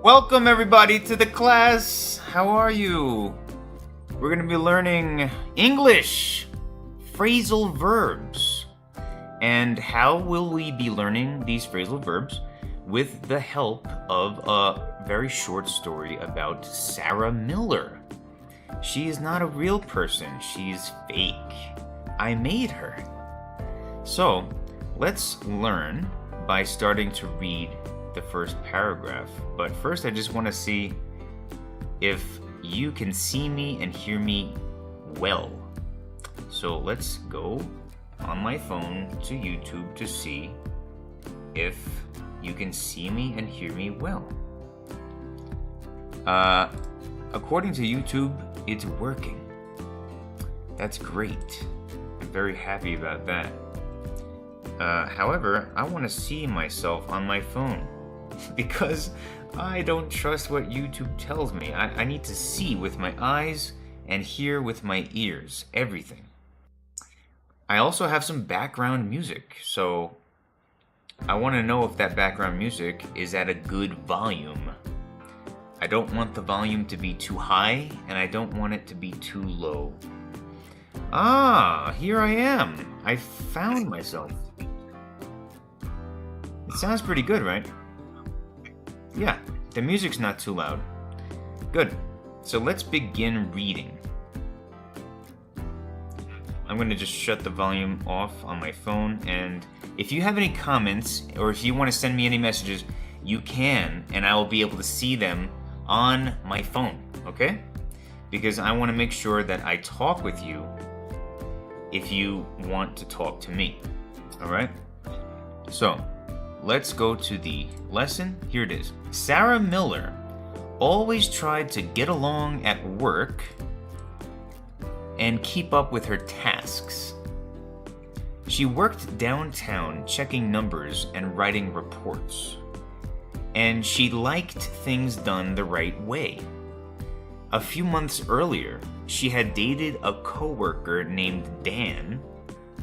Welcome everybody to the class. How are you? We're going to be learning English, phrasal verbs. And how will we be learning these phrasal verbs? With the help of a very short story about Sarah Miller. She is not a real person. She's fake. I made her. So, let's learn by starting to read the first paragraph. But first, I just want to see if you can see me and hear me well. So let's go on my phone to YouTube to see if you can see me and hear me well. According to YouTube, it's working. That's great. I'm very happy about that. However, I want to see myself on my phone because I don't trust what YouTube tells me. I need to see with my eyes and hear with my ears, everything. I also have some background music, so I want to know if that background music is at a good volume. I don't want the volume to be too high, and I don't want it to be too low. Ah, here I am. I found myself. It sounds pretty good, right? Yeah, the music's not too loud. Good. So let's begin reading. I'm going to just shut the volume off on my phone, and if you have any comments or if you want to send me any messages, you can, and I will be able to see them on my phone, okay? Because I want to make sure that I talk with you if you want to talk to me, all right? So, let's go to the lesson. Here it is. Sarah Miller always tried to get along at work and keep up with her tasks. She worked downtown checking numbers and writing reports. And she liked things done the right way. A few months earlier, she had dated a coworker named Dan,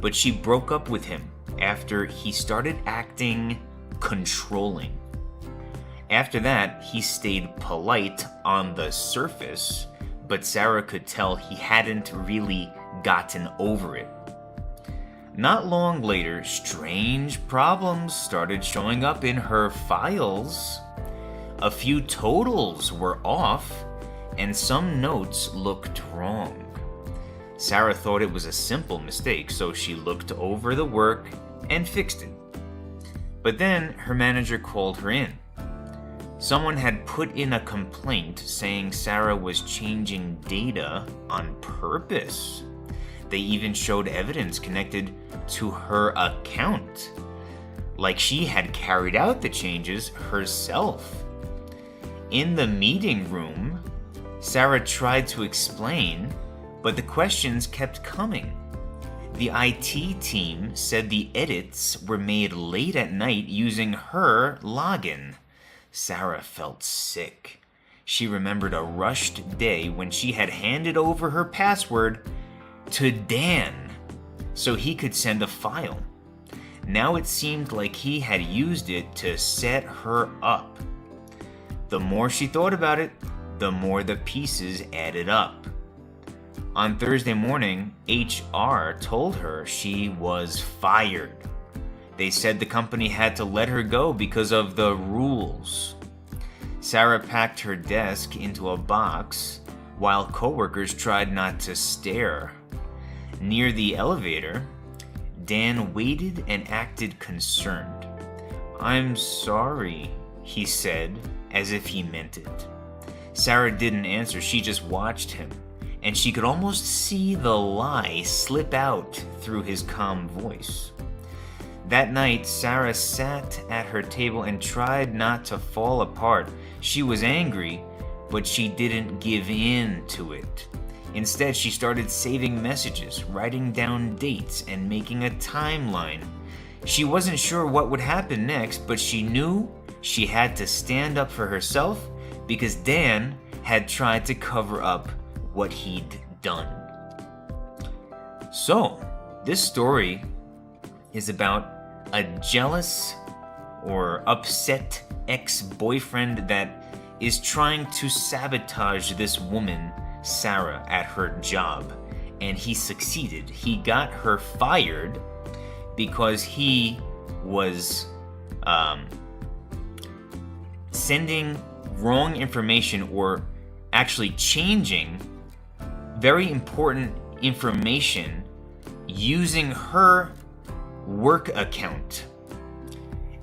but she broke up with him after he started acting controlling. After that, he stayed polite on the surface, but Sarah could tell he hadn't really gotten over it. Not long later, strange problems started showing up in her files. A few totals were off, and some notes looked wrong. Sarah thought it was a simple mistake, so she looked over the work and fixed it. But then her manager called her in. Someone had put in a complaint saying Sarah was changing data on purpose. They even showed evidence connected to her account, like she had carried out the changes herself. In the meeting room, Sarah tried to explain, but the questions kept coming. The IT team said the edits were made late at night using her login. Sarah felt sick. She remembered a rushed day when she had handed over her password to Dan so he could send a file. Now it seemed like he had used it to set her up. The more she thought about it, the more the pieces added up. On Thursday morning, HR told her she was fired. They said the company had to let her go because of the rules. Sarah packed her desk into a box while coworkers tried not to stare. Near the elevator, Dan waited and acted concerned. "I'm sorry," he said, as if he meant it. Sarah didn't answer, she just watched him, and she could almost see the lie slip out through his calm voice. That night, Sarah sat at her table and tried not to fall apart. She was angry, but she didn't give in to it. Instead, she started saving messages, writing down dates, and making a timeline. She wasn't sure what would happen next, but she knew she had to stand up for herself because Dan had tried to cover up what he'd done. So, this story is about a jealous or upset ex-boyfriend that is trying to sabotage this woman, Sarah, at her job. And he succeeded. He got her fired because he was sending wrong information, or actually changing very important information using her work account.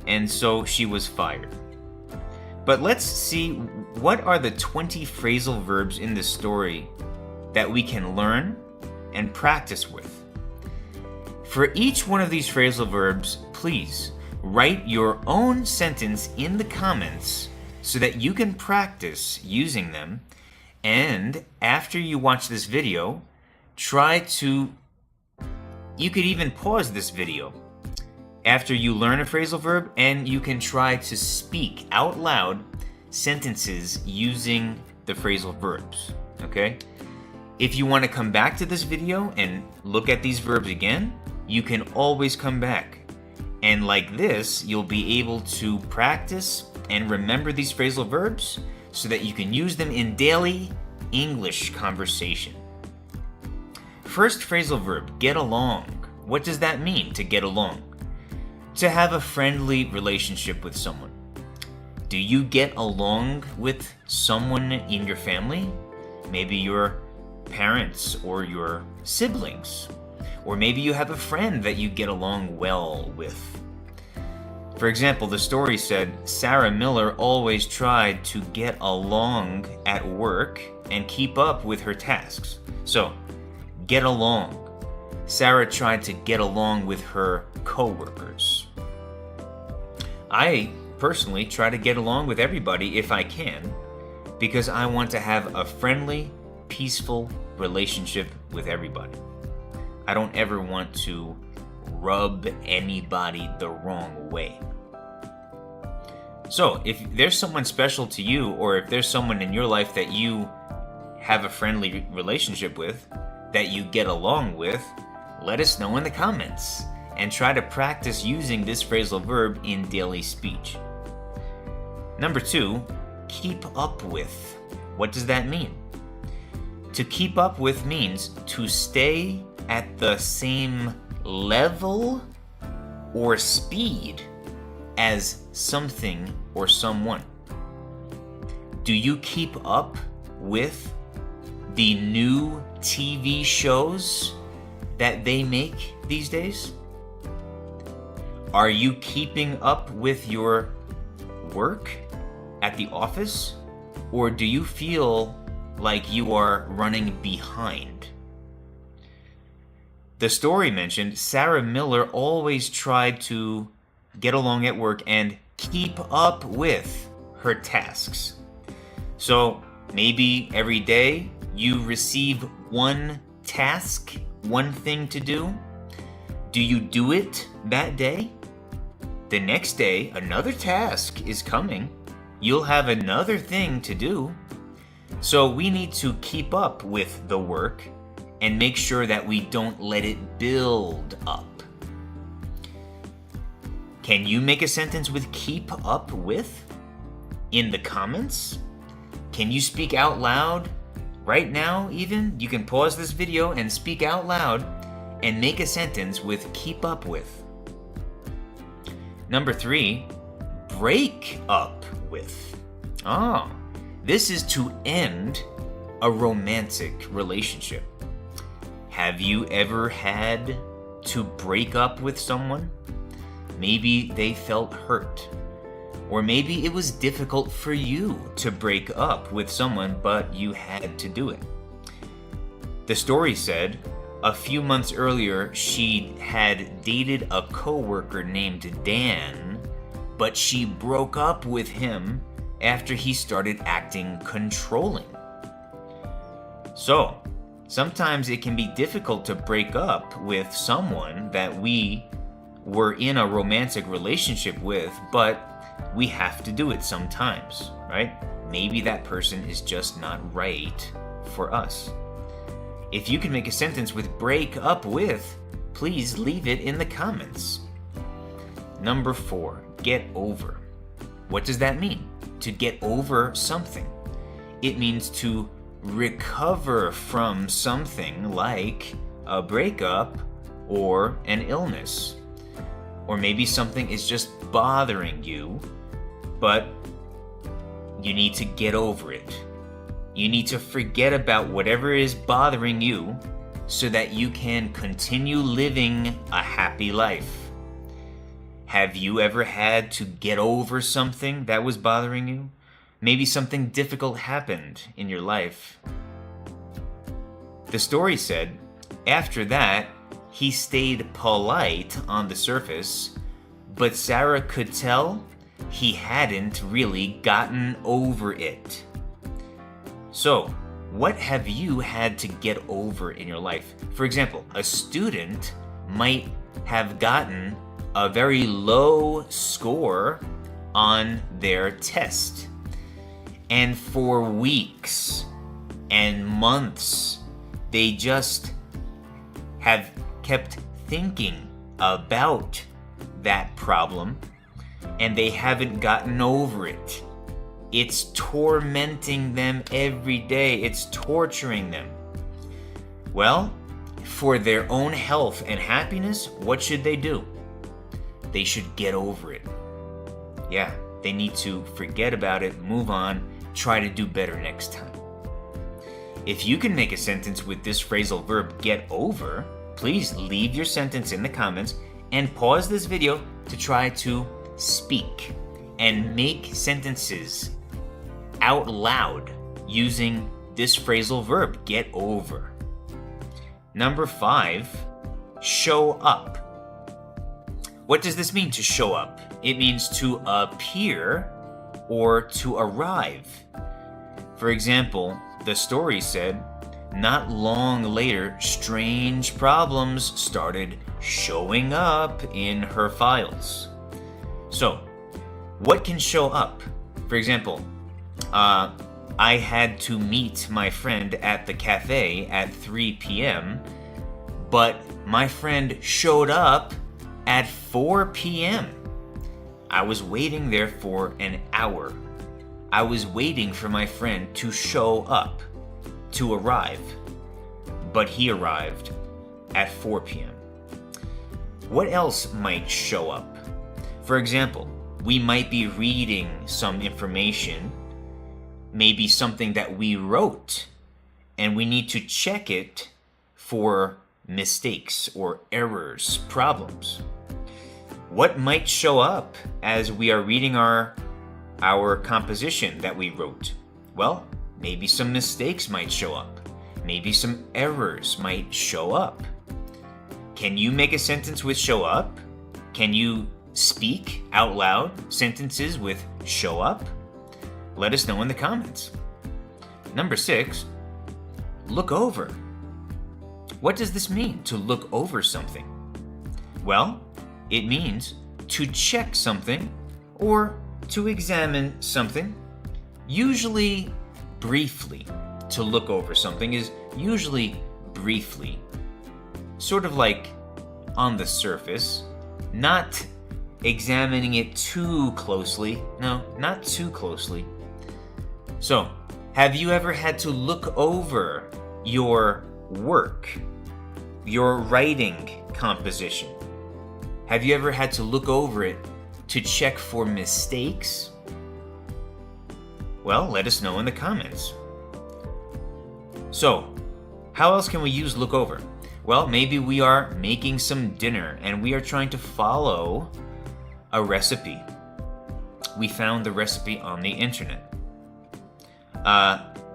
And so she was fired. But let's see, what are the 20 phrasal verbs in this story that we can learn and practice with? For each one of these phrasal verbs, please write your own sentence in the comments so that you can practice using them. And after you watch this video, you could even pause this video after you learn a phrasal verb, and you can try to speak out loud sentences using the phrasal verbs, okay? If you want to come back to this video and look at these verbs again, you can always come back. And like this, you'll be able to practice and remember these phrasal verbs so that you can use them in daily English conversation. First phrasal verb, get along. What does that mean, to get along? To have a friendly relationship with someone. Do you get along with someone in your family? Maybe your parents or your siblings. Or maybe you have a friend that you get along well with. For example, the story said, Sarah Miller always tried to get along at work and keep up with her tasks. So, get along. Sarah tried to get along with her coworkers. I personally try to get along with everybody if I can, because I want to have a friendly, peaceful relationship with everybody. I don't ever want to rub anybody the wrong way. So, if there's someone special to you, or if there's someone in your life that you have a friendly relationship with, that you get along with, let us know in the comments and try to practice using this phrasal verb in daily speech. Number 2, keep up with. What does that mean? To keep up with means to stay at the same level or speed as something or someone. Do you keep up with the new TV shows that they make these days? Are you keeping up with your work at the office? Or do you feel like you are running behind? The story mentioned Sarah Miller always tried to get along at work and keep up with her tasks. So maybe every day you receive one task, one thing to do. Do you do it that day? The next day, another task is coming. You'll have another thing to do. So we need to keep up with the work and make sure that we don't let it build up. Can you make a sentence with keep up with in the comments? Can you speak out loud right now even? You can pause this video and speak out loud and make a sentence with keep up with. Number 3, break up with. This is to end a romantic relationship. Have you ever had to break up with someone? Maybe they felt hurt. Or maybe it was difficult for you to break up with someone, but you had to do it. The story said, a few months earlier, she had dated a coworker named Dan, but she broke up with him after he started acting controlling. So, sometimes it can be difficult to break up with someone that we were in a romantic relationship with, but we have to do it sometimes, right? Maybe that person is just not right for us. If you can make a sentence with break up with, please leave it in the comments. Number 4, get over. What does that mean? to get over something. It means to recover from something like a breakup or an illness. Or maybe something is just bothering you, but you need to get over it. You need to forget about whatever is bothering you so that you can continue living a happy life. Have you ever had to get over something that was bothering you? Maybe something difficult happened in your life. The story said, after that, he stayed polite on the surface, but Sarah could tell he hadn't really gotten over it. So, what have you had to get over in your life? For example, a student might have gotten a very low score on their test. And for weeks and months, they just have kept thinking about that problem and they haven't gotten over it. It's tormenting them every day. It's torturing them. Well, for their own health and happiness, what should they do? They should get over it. Yeah, they need to forget about it, move on, try to do better next time. If you can make a sentence with this phrasal verb, get over, please leave your sentence in the comments and pause this video to try to speak and make sentences out loud using this phrasal verb, get over. Number 5, show up. What does this mean, to show up? It means to appear or to arrive. For example, the story said, not long later, strange problems started showing up in her files. So, what can show up? For example, I had to meet my friend at the cafe at 3 p.m., but my friend showed up at 4 p.m. I was waiting there for an hour. I was waiting for my friend to show up, to arrive, but he arrived at 4 p.m. What else might show up? For example, we might be reading some information, maybe something that we wrote, and we need to check it for mistakes or errors, problems. What might show up as we are reading our composition that we wrote? Well, maybe some mistakes might show up. Maybe some errors might show up. Can you make a sentence with show up? Can you speak out loud sentences with show up? Let us know in the comments. Number 6, look over. What does this mean, to look over something? Well, it means to check something or to examine something, usually briefly. To look over something is usually briefly, sort of like on the surface, not examining it too closely. No, not too closely. So, have you ever had to look over your work, your writing composition? Have you ever had to look over it to check for mistakes? Well, let us know in the comments. So, how else can we use look over? Well, maybe we are making some dinner and we are trying to follow a recipe. We found the recipe on the internet.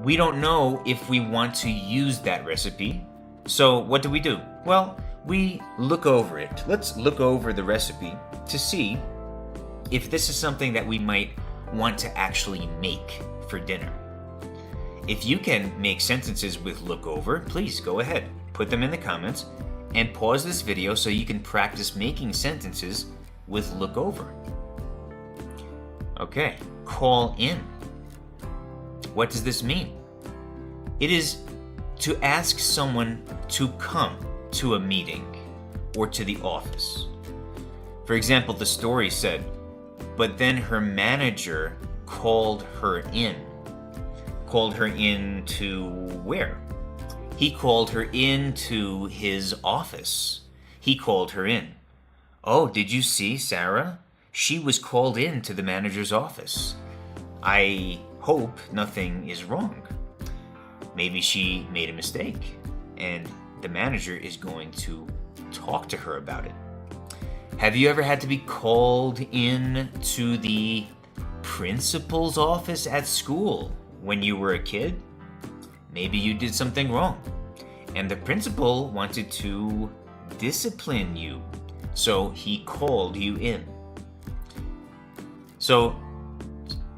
We don't know if we want to use that recipe. So what do? Well, we look over it. Let's look over the recipe to see if this is something that we might want to actually make for dinner. If you can make sentences with look over, please go ahead, put them in the comments, and pause this video so you can practice making sentences with look over. Okay, call in. What does this mean? It is to ask someone to come to a meeting or to the office. For example, the story said, but then her manager called her in. Called her in to where? He called her into his office. He called her in. Oh, did you see Sarah? She was called in to the manager's office. I hope nothing is wrong. Maybe she made a mistake, and the manager is going to talk to her about it. Have you ever had to be called in to the principal's office at school when you were a kid? Maybe you did something wrong, and the principal wanted to discipline you, so he called you in. So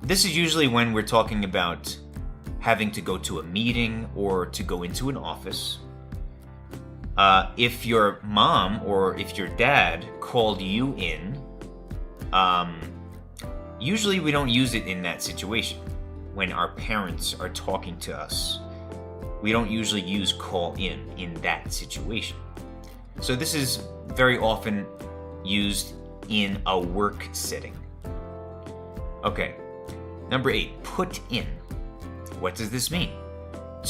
this is usually when we're talking about having to go to a meeting or to go into an office. If your mom or if your dad called you in, usually we don't use it in that situation. When our parents are talking to us, we don't usually use call in that situation. So this is very often used in a work setting. Okay, number 8, put in. What does this mean?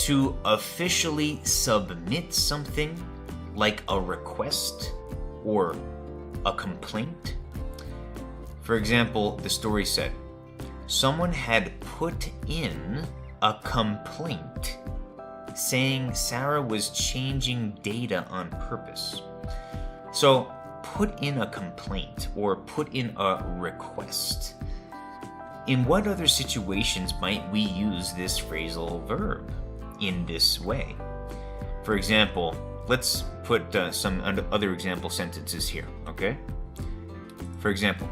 To officially submit something like a request or a complaint. For example, the story said, someone had put in a complaint saying Sarah was changing data on purpose. So put in a complaint or put in a request. In what other situations might we use this phrasal verb in this way? For example, let's put some other example sentences here, okay? For example,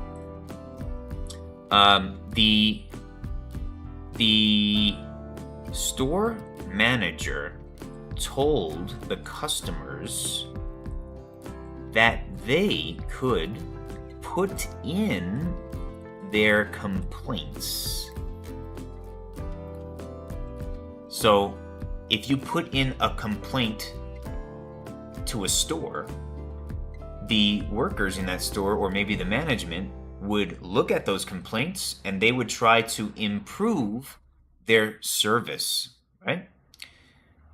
the store manager told the customers that they could put in their complaints. So, if you put in a complaint to a store, the workers in that store, or maybe the management, would look at those complaints and they would try to improve their service, right?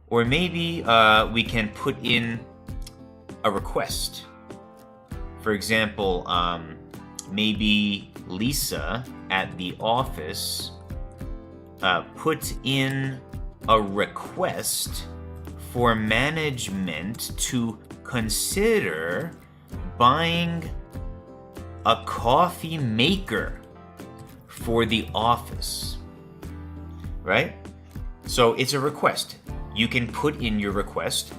Or maybe we can put in a request. For example, maybe Lisa at the office put in a request for management to consider buying a coffee maker for the office, right? So it's a request. You can put in your request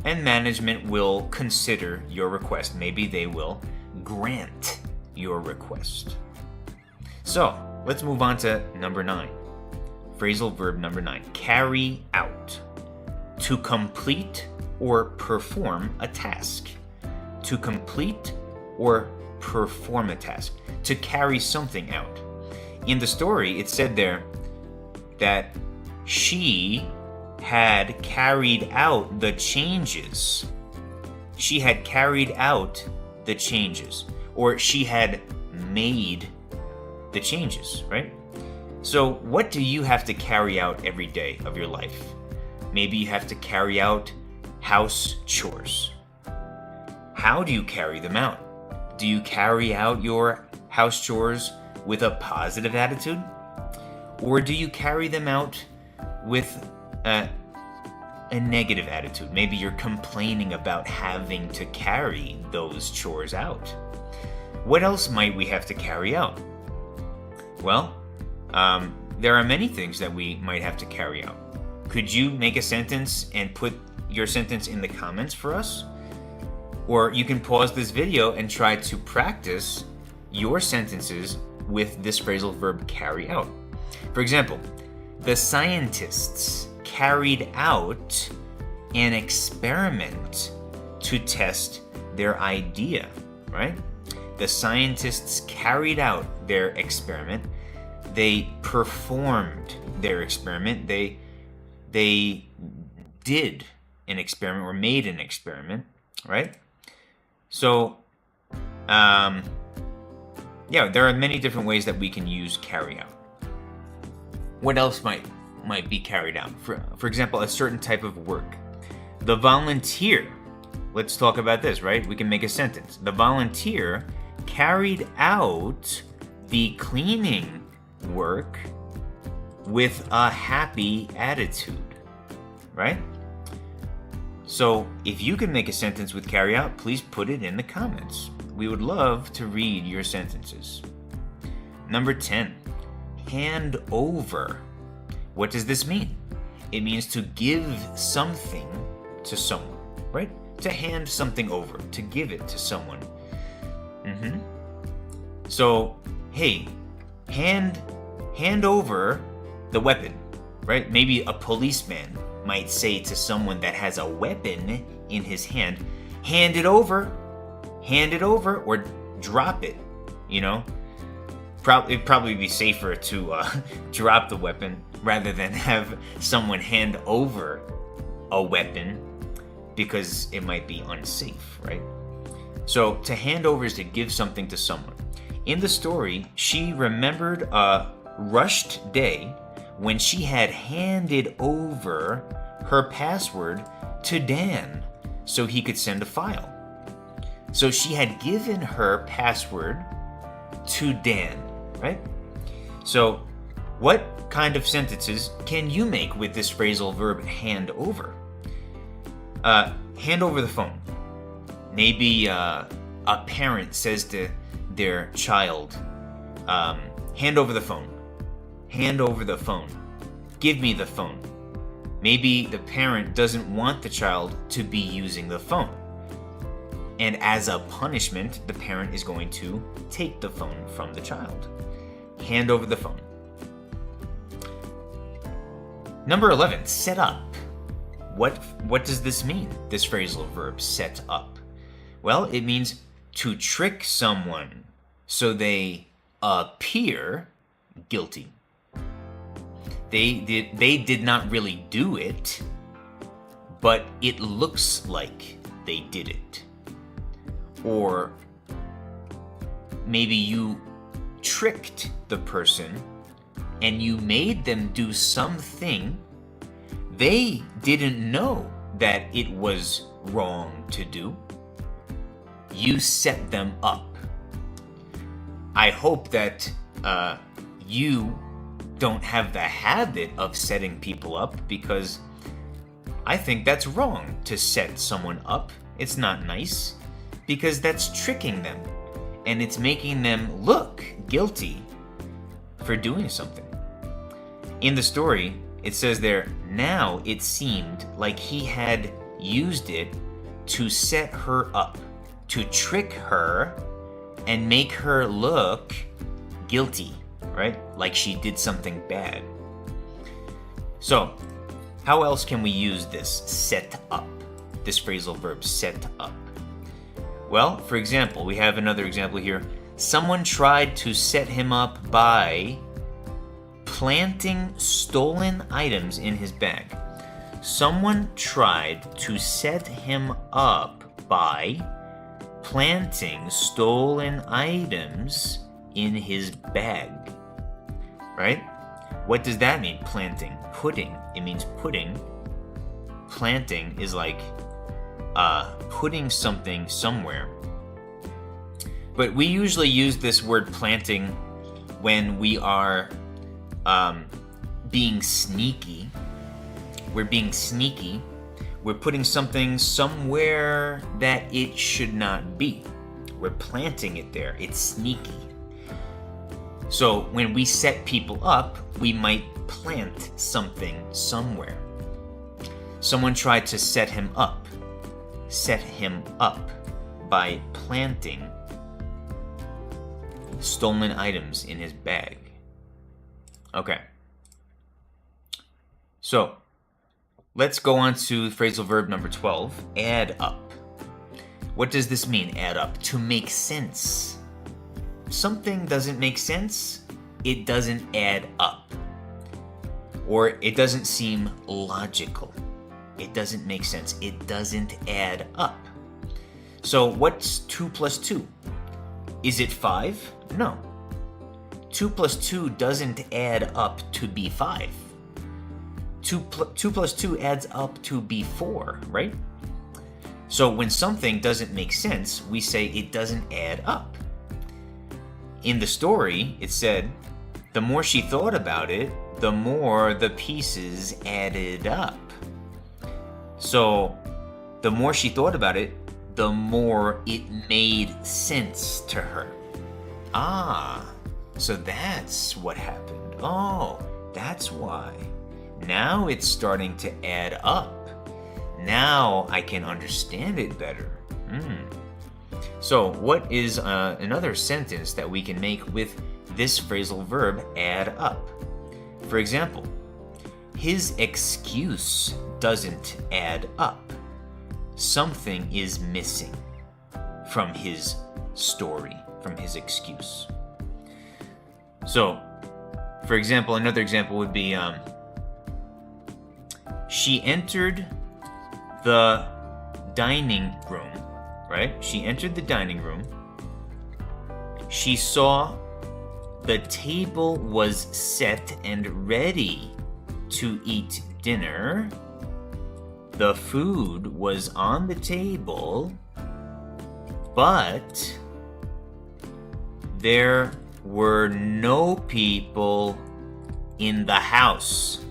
and management will consider your request. Maybe they will grant your request. So let's move on to number 9. Phrasal verb number 9, carry out. To complete or perform a task. To complete or perform a task. To carry something out. In the story, it said there that she had carried out the changes. She had carried out the changes. Or she had made the changes, right? So what do you have to carry out every day of your life? Maybe you have to carry out house chores. How do you carry them out? Do you carry out your house chores with a positive attitude? Or do you carry them out with a negative attitude? Maybe you're complaining about having to carry those chores out. What else might we have to carry out? Well, there are many things that we might have to carry out. Could you make a sentence and put your sentence in the comments for us? Or you can pause this video and try to practice your sentences with this phrasal verb carry out. For example, the scientists carried out an experiment to test their idea, right? The scientists carried out their experiment. They performed their experiment. They did an experiment or made an experiment, right? So, yeah, there are many different ways that we can use carry out. What else might be carried out? For example, a certain type of work. The volunteer. Let's talk about this, right? We can make a sentence. The volunteer carried out the cleaning work with a happy attitude, right? So if you can make a sentence with carry out, please put it in the comments. We would love to read your sentences. Number 10, hand over. What does this mean? It means to give something to someone, right? To hand something over, to give it to someone. So, hey, hand over the weapon, right? Maybe a policeman might say to someone that has a weapon in his hand, hand it over, or drop it, you know? It'd probably be safer to drop the weapon rather than have someone hand over a weapon, because it might be unsafe, right? So to hand over is to give something to someone. In the story, she remembered a rushed day when she had handed over her password to Dan so he could send a file. So she had given her password to Dan, right? So what kind of sentences can you make with this phrasal verb hand over? Hand over the phone. Maybe a parent says to their child, hand over the phone. Hand over the phone. Give me the phone. Maybe the parent doesn't want the child to be using the phone. And as a punishment, the parent is going to take the phone from the child. Hand over the phone. Number 11, set up. What does this mean, this phrasal verb, set up? Well, it means to trick someone so they appear guilty. They did not really do it, but it looks like they did it. Or maybe you tricked the person and you made them do something they didn't know that it was wrong to do. You set them up. I hope that you don't have the habit of setting people up, because I think that's wrong to set someone up. It's not nice, because that's tricking them and it's making them look guilty for doing something. In the story, it says there, now it seemed like he had used it to set her up, to trick her and make her look guilty, right? Like she did something bad. So, how else can we use this set up, this phrasal verb set up? Well, for example, we have another example here. Someone tried to set him up by planting stolen items in his bag. Someone tried to set him up by planting stolen items in his bag. Right? What does that mean? Planting. Putting. It means putting. Planting is like putting something somewhere. But we usually use this word planting when we are being sneaky. We're being sneaky. We're putting something somewhere that it should not be. We're planting it there. It's sneaky. So when we set people up, we might plant something somewhere. Someone tried to set him up by planting stolen items in his bag. Okay. So, let's go on to phrasal verb number 12, add up. What does this mean, add up? To make sense. Something doesn't make sense, it doesn't add up. Or it doesn't seem logical. It doesn't make sense. It doesn't add up. So what's 2 plus 2? Is it 5? No. 2 plus 2 doesn't add up to be 5. 2 plus 2 adds up to be 4, right? So when something doesn't make sense, we say it doesn't add up. In the story, it said, the more she thought about it, the more the pieces added up. So the more she thought about it, the more it made sense to her. Ah, so that's what happened. Oh, that's why. Now it's starting to add up. Now I can understand it better. So what is another sentence that we can make with this phrasal verb, add up? For example, his excuse doesn't add up. Something is missing from his story, from his excuse. So, for example, another example would be, she entered the dining room, right? She entered the dining room. She saw the table was set and ready to eat dinner. The food was on the table, but there were no people in the house.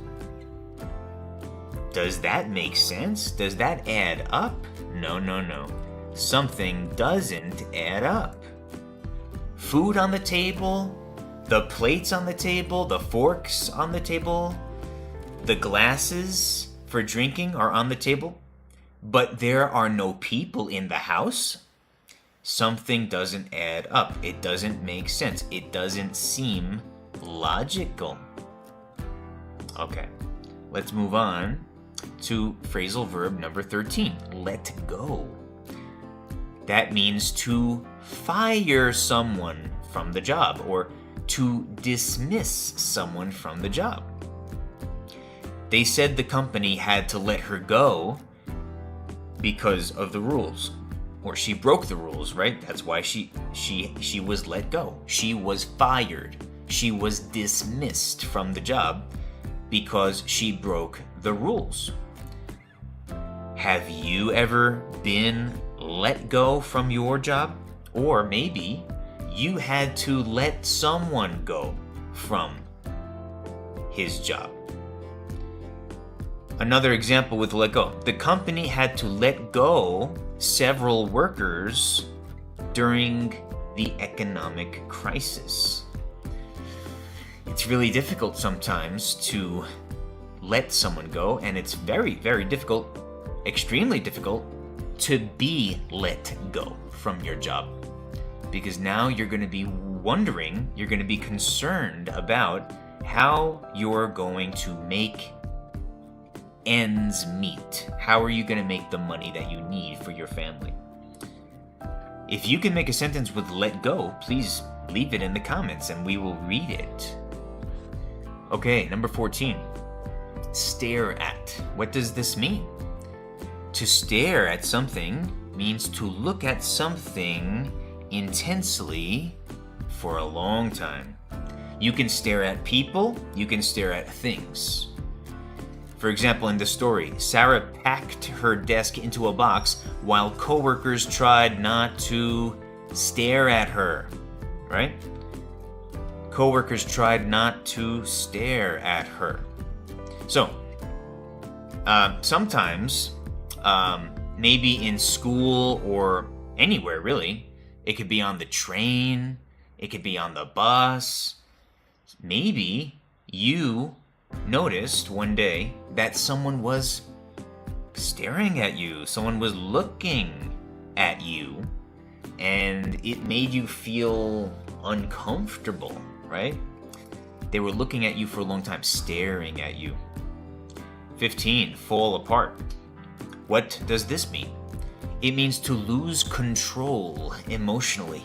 Does that make sense? Does that add up? No. Something doesn't add up. Food on the table, the plates on the table, the forks on the table, the glasses for drinking are on the table, but there are no people in the house. Something doesn't add up. It doesn't make sense. It doesn't seem logical. Okay, let's move on to phrasal verb number 13, let go. That means to fire someone from the job or to dismiss someone from the job. They said the company had to let her go because of the rules. Or she broke the rules, right? That's why she was let go. She was fired. She was dismissed from the job because she broke the rules. Have you ever been let go from your job? Or maybe you had to let someone go from his job. Another example with let go. The company had to let go several workers during the economic crisis. It's really difficult sometimes to let someone go, and it's very, very difficult, extremely difficult, to be let go from your job. Because now you're going to be wondering, you're going to be concerned about how you're going to make ends meet. How are you going to make the money that you need for your family? If you can make a sentence with let go, please leave it in the comments and we will read it. Okay, number 14. Stare at. What does this mean? To stare at something means to look at something intensely for a long time. You can stare at people, you can stare at things. For example, in the story, Sarah packed her desk into a box while coworkers tried not to stare at her, right? Coworkers tried not to stare at her. So, sometimes, maybe in school or anywhere really, it could be on the train, it could be on the bus. Maybe you noticed one day that someone was staring at you, someone was looking at you, and it made you feel uncomfortable, right? They were looking at you for a long time, staring at you. 15, fall apart. What does this mean? It means to lose control emotionally.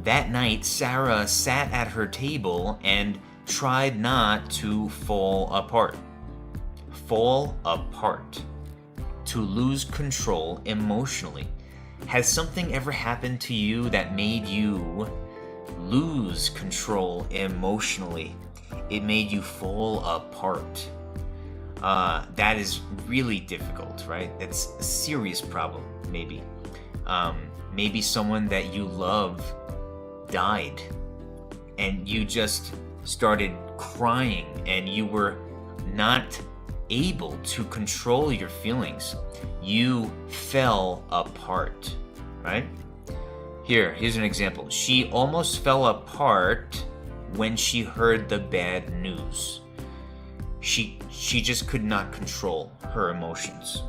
That night, Sarah sat at her table and tried not to fall apart. Fall apart. To lose control emotionally. Has something ever happened to you that made you lose control emotionally. It made you fall apart. That is really difficult, right? It's a serious problem, maybe. Maybe someone that you love died and you just started crying and you were not able to control your feelings. You fell apart, right? Here's an example. She almost fell apart when she heard the bad news. She just could not control her emotions.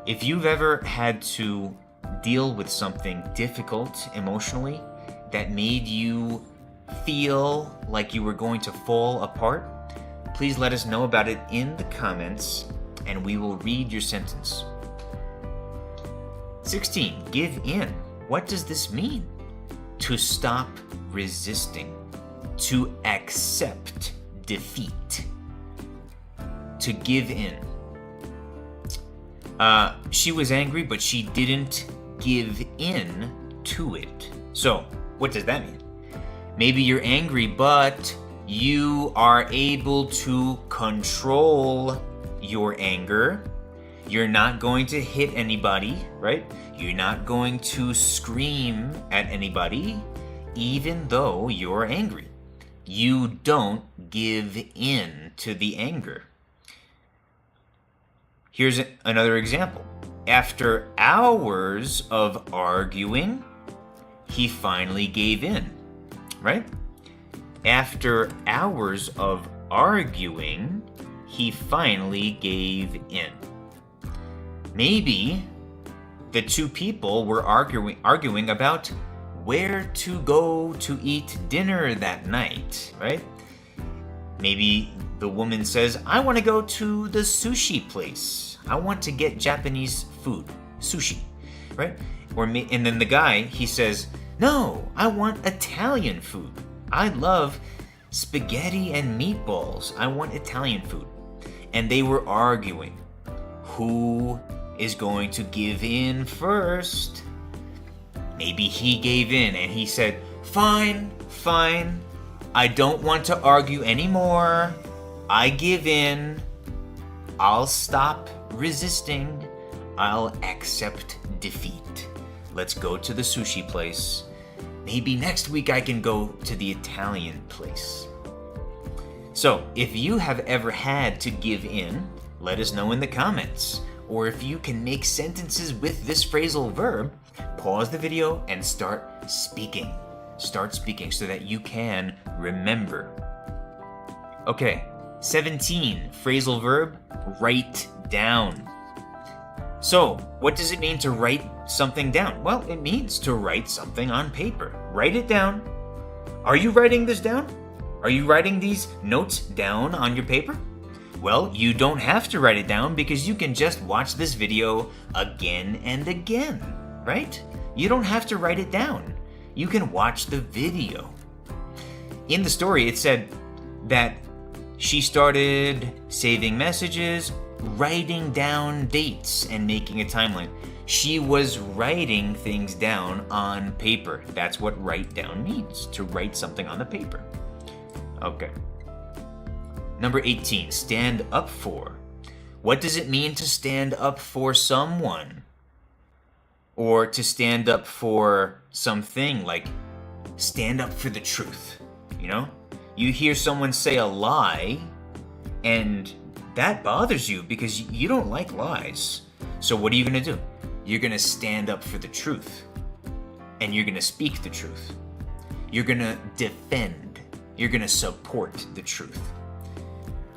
If you've ever had to deal with something difficult emotionally that made you feel like you were going to fall apart, please let us know about it in the comments and we will read your sentence. 16. Give in. What does this mean? To stop resisting. To accept defeat. To give in. She was angry, but she didn't give in to it. So, what does that mean? Maybe you're angry, but you are able to control your anger. You're not going to hit anybody, right? You're not going to scream at anybody, even though you're angry. You don't give in to the anger. Here's another example. After hours of arguing, he finally gave in, right? After hours of arguing, he finally gave in. Maybe the two people were arguing about where to go to eat dinner that night, right? Maybe the woman says, I want to go to the sushi place. I want to get Japanese food, sushi, right? And then the guy, he says, no, I want Italian food. I love spaghetti and meatballs. I want Italian food. And they were arguing. Who is going to give in first? Maybe he gave in and he said, fine, I don't want to argue anymore. I give in. I'll stop resisting. I'll accept defeat. Let's go to the sushi place. Maybe next week I can go to the Italian place. So, if you have ever had to give in, let us know in the comments. Or if you can make sentences with this phrasal verb, pause the video and start speaking. Start speaking so that you can remember. Okay, 17, phrasal verb, write down. So, what does it mean to write something down? Well, it means to write something on paper. Write it down. Are you writing this down? Are you writing these notes down on your paper? Well, you don't have to write it down because you can just watch this video again and again, right? You don't have to write it down. You can watch the video. In the story, it said that she started saving messages, writing down dates, and making a timeline. She was writing things down on paper. That's what write down means, to write something on the paper. Okay. Number 18, stand up for. What does it mean to stand up for someone? Or to stand up for something, like stand up for the truth, you know? You hear someone say a lie, and that bothers you because you don't like lies. So what are you going to do? You're going to stand up for the truth, and you're going to speak the truth. You're going to defend. You're going to support the truth.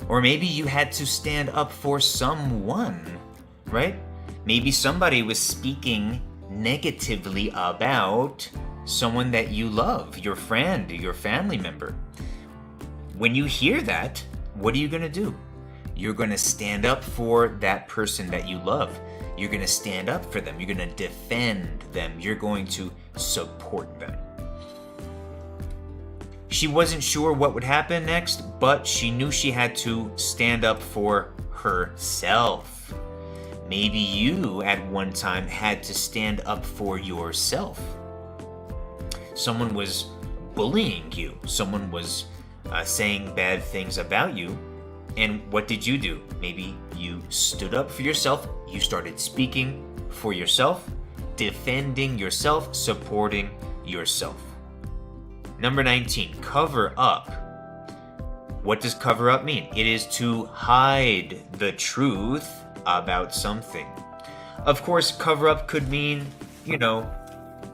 Or maybe you had to stand up for someone, right? Maybe somebody was speaking negatively about someone that you love, your friend, your family member. When you hear that, what are you going to do? You're going to stand up for that person that you love. You're going to stand up for them. You're going to defend them. You're going to support them. She wasn't sure what would happen next, but she knew she had to stand up for herself. Maybe you, at one time, had to stand up for yourself. someone was bullying you, someone was saying bad things about you, and what did you do? Maybe you stood up for yourself, you started speaking for yourself, defending yourself, supporting yourself. Number 19, cover up. What does cover up mean? It is to hide the truth about something. Of course, cover up could mean,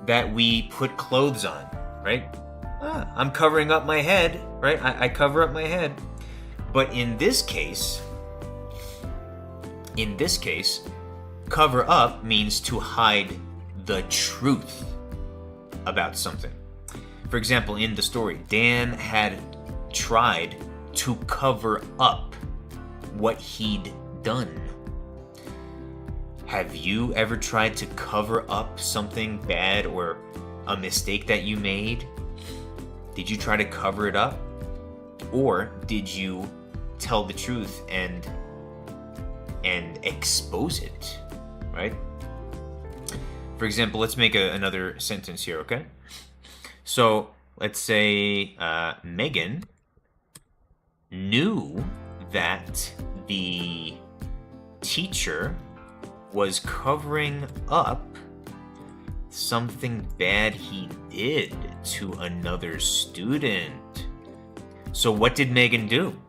that we put clothes on, right? I'm covering up my head, right? I cover up my head. But in this case, cover up means to hide the truth about something. For example, in the story, Dan had tried to cover up what he'd done. Have you ever tried to cover up something bad or a mistake that you made? Did you try to cover it up? Or did you tell the truth and expose it, right? For example, let's make another sentence here, okay? So let's say Megan knew that the teacher was covering up something bad he did to another student. So what did Megan do?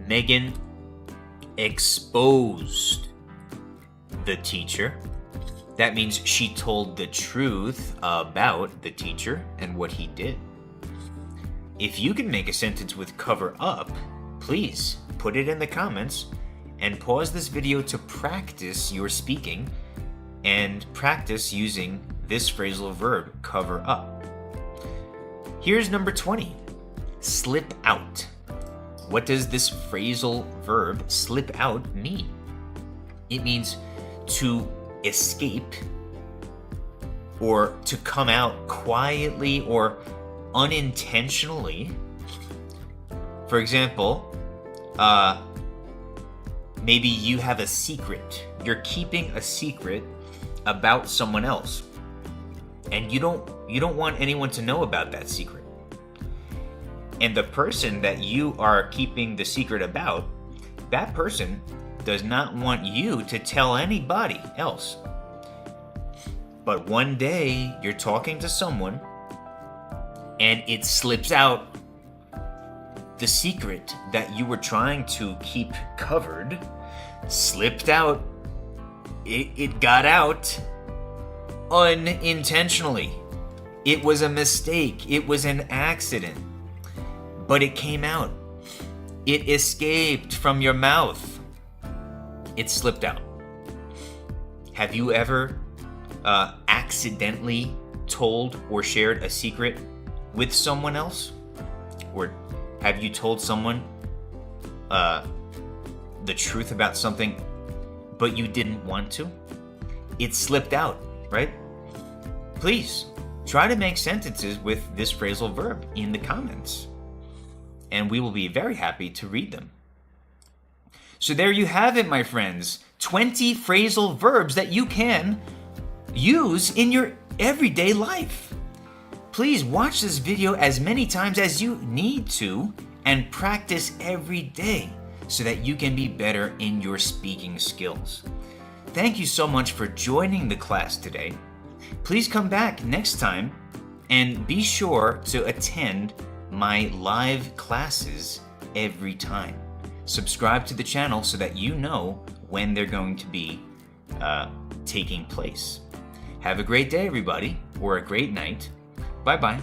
Megan exposed the teacher. That means she told the truth about the teacher and what he did. If you can make a sentence with cover up, please put it in the comments and pause this video to practice your speaking and practice using this phrasal verb, cover up. Here's number 20, slip out. What does this phrasal verb, slip out, mean? It means to escape or to come out quietly or unintentionally. For example, maybe you have a secret. You're keeping a secret about someone else, and you don't want anyone to know about that secret. And the person that you are keeping the secret about, that person does not want you to tell anybody else. But one day you're talking to someone and it slips out. The secret that you were trying to keep covered slipped out. It got out unintentionally. It was a mistake. It was an accident. But it came out. It escaped from your mouth. It slipped out. Have you ever accidentally told or shared a secret with someone else? Or have you told someone the truth about something, but you didn't want to? It slipped out, right? Please try to make sentences with this phrasal verb in the comments, and we will be very happy to read them. So there you have it, my friends. 20 phrasal verbs that you can use in your everyday life. Please watch this video as many times as you need to and practice every day so that you can be better in your speaking skills. Thank you so much for joining the class today. Please come back next time and be sure to attend my live classes every time. Subscribe to the channel so that you know when they're going to be taking place. Have a great day, everybody, or a great night. Bye-bye.